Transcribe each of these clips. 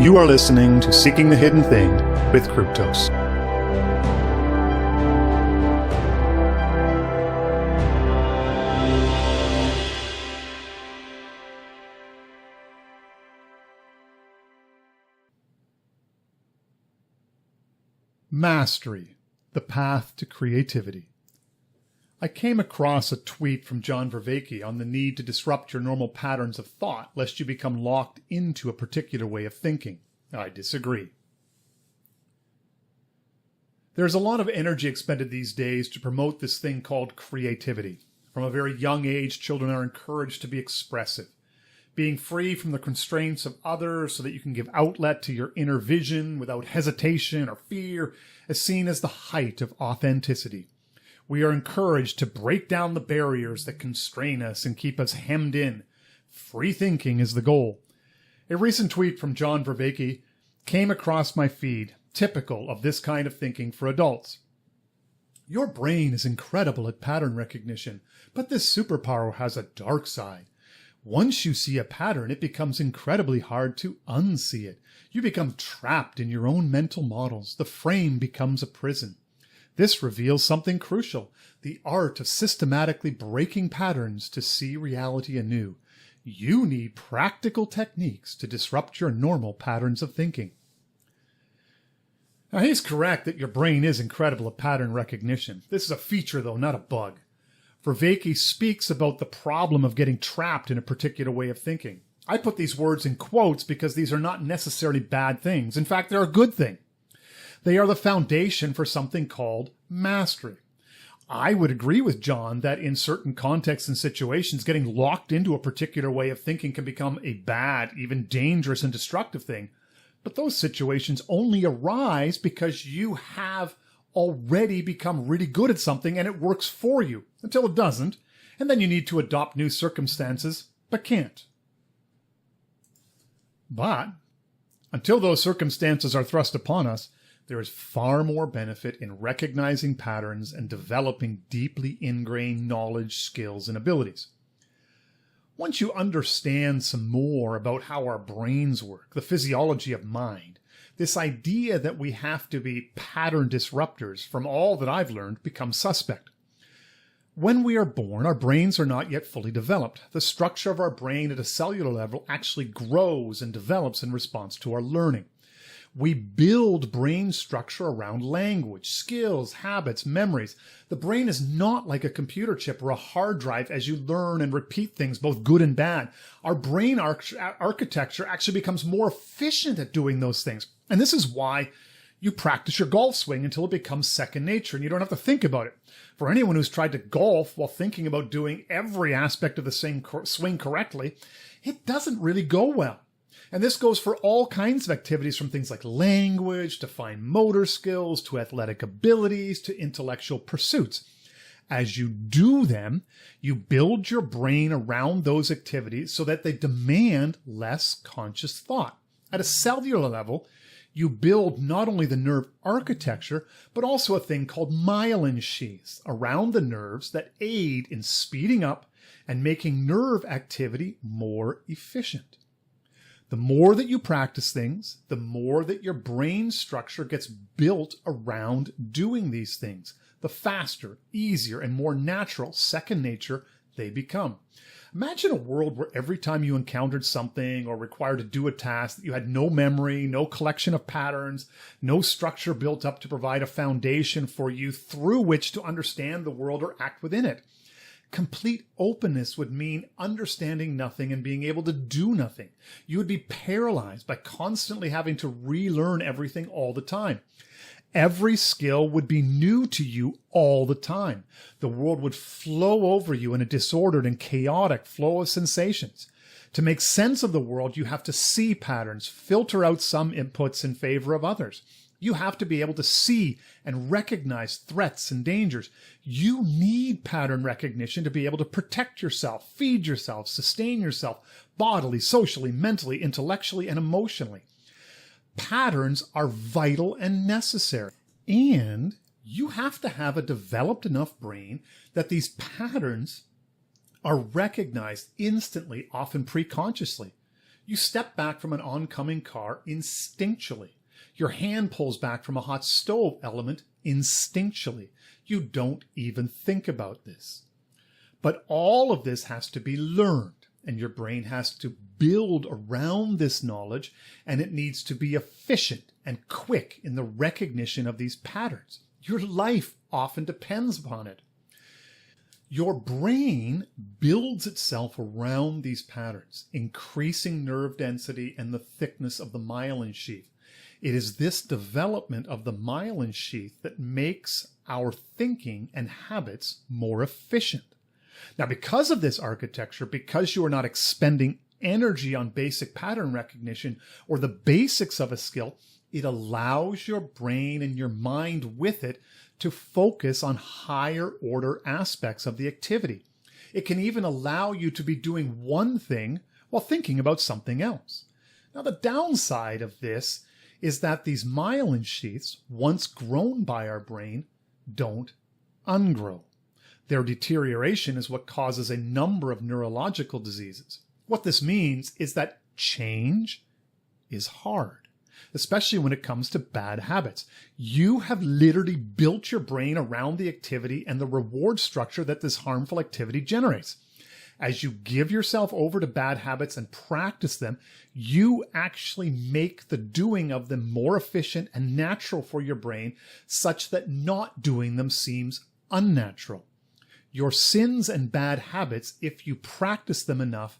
You are listening to Seeking the Hidden Thing with Kryptos. Mastery, the path to creativity. I came across a tweet from John Vervaeke on the need to disrupt your normal patterns of thought lest you become locked into a particular way of thinking. I disagree. There's a lot of energy expended these days to promote this thing called creativity. From a very young age, children are encouraged to be expressive. Being free from the constraints of others so that you can give outlet to your inner vision without hesitation or fear is seen as the height of authenticity. We are encouraged to break down the barriers that constrain us and keep us hemmed in. Free thinking is the goal. A recent tweet from John Vervaeke came across my feed, typical of this kind of thinking for adults. Your brain is incredible at pattern recognition, but this superpower has a dark side. Once you see a pattern, it becomes incredibly hard to unsee it. You become trapped in your own mental models. The frame becomes a prison. This reveals something crucial, the art of systematically breaking patterns to see reality anew. You need practical techniques to disrupt your normal patterns of thinking. Now, he's correct that your brain is incredible at pattern recognition. This is a feature, though, not a bug. Vervaeke speaks about the problem of getting trapped in a particular way of thinking. I put these words in quotes because these are not necessarily bad things. In fact, they're a good thing. They are the foundation for something called mastery. I would agree with John that in certain contexts and situations, getting locked into a particular way of thinking can become a bad, even dangerous and destructive thing. But those situations only arise because you have already become really good at something and it works for you until it doesn't. And then you need to adopt new circumstances, but can't. But until those circumstances are thrust upon us, there is far more benefit in recognizing patterns and developing deeply ingrained knowledge, skills, and abilities. Once you understand some more about how our brains work, the physiology of mind, this idea that we have to be pattern disruptors, from all that I've learned, becomes suspect. When we are born, our brains are not yet fully developed. The structure of our brain at a cellular level actually grows and develops in response to our learning. We build brain structure around language, skills, habits, memories. The brain is not like a computer chip or a hard drive as you learn and repeat things, both good and bad. Our brain architecture actually becomes more efficient at doing those things. And this is why you practice your golf swing until it becomes second nature and you don't have to think about it. For anyone who's tried to golf while thinking about doing every aspect of the same swing correctly, it doesn't really go well. And this goes for all kinds of activities, from things like language, to fine motor skills, to athletic abilities, to intellectual pursuits. As you do them, you build your brain around those activities so that they demand less conscious thought. At a cellular level, you build not only the nerve architecture, but also a thing called myelin sheaths around the nerves that aid in speeding up and making nerve activity more efficient. The more that you practice things, the more that your brain structure gets built around doing these things. The faster, easier, and more natural second nature they become. Imagine a world where every time you encountered something or required to do a task that you had no memory, no collection of patterns, no structure built up to provide a foundation for you through which to understand the world or act within it. Complete openness would mean understanding nothing and being able to do nothing. You would be paralyzed by constantly having to relearn everything all the time. Every skill would be new to you all the time. The world would flow over you in a disordered and chaotic flow of sensations. To make sense of the world, you have to see patterns, filter out some inputs in favor of others. You have to be able to see and recognize threats and dangers. You need pattern recognition to be able to protect yourself, feed yourself, sustain yourself, bodily, socially, mentally, intellectually, and emotionally. Patterns are vital and necessary. And you have to have a developed enough brain that these patterns are recognized instantly, often preconsciously. You step back from an oncoming car instinctually. Your hand pulls back from a hot stove element instinctually. You don't even think about this. But all of this has to be learned, and your brain has to build around this knowledge, and it needs to be efficient and quick in the recognition of these patterns. Your life often depends upon it. Your brain builds itself around these patterns, increasing nerve density and the thickness of the myelin sheath. It is this development of the myelin sheath that makes our thinking and habits more efficient. Now, because of this architecture, because you are not expending energy on basic pattern recognition or the basics of a skill, it allows your brain and your mind with it to focus on higher order aspects of the activity. It can even allow you to be doing one thing while thinking about something else. Now, the downside of this is that these myelin sheaths, once grown by our brain, don't ungrow. Their deterioration is what causes a number of neurological diseases. What this means is that change is hard, especially when it comes to bad habits. You have literally built your brain around the activity and the reward structure that this harmful activity generates. As you give yourself over to bad habits and practice them, you actually make the doing of them more efficient and natural for your brain, such that not doing them seems unnatural. Your sins and bad habits, if you practice them enough,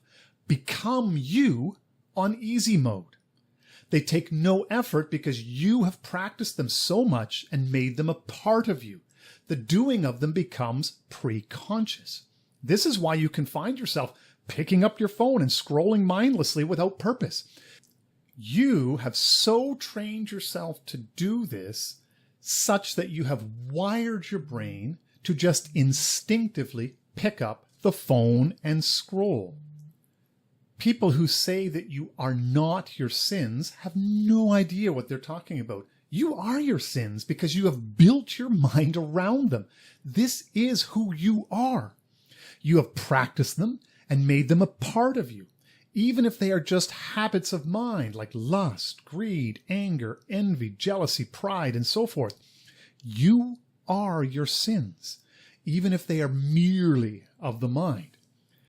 become you on easy mode. They take no effort because you have practiced them so much and made them a part of you. The doing of them becomes pre-conscious. This is why you can find yourself picking up your phone and scrolling mindlessly without purpose. You have so trained yourself to do this such that you have wired your brain to just instinctively pick up the phone and scroll. People who say that you are not your sins have no idea what they're talking about. You are your sins because you have built your mind around them. This is who you are. You have practiced them and made them a part of you, even if they are just habits of mind like lust, greed, anger, envy, jealousy, pride, and so forth. You are your sins, even if they are merely of the mind.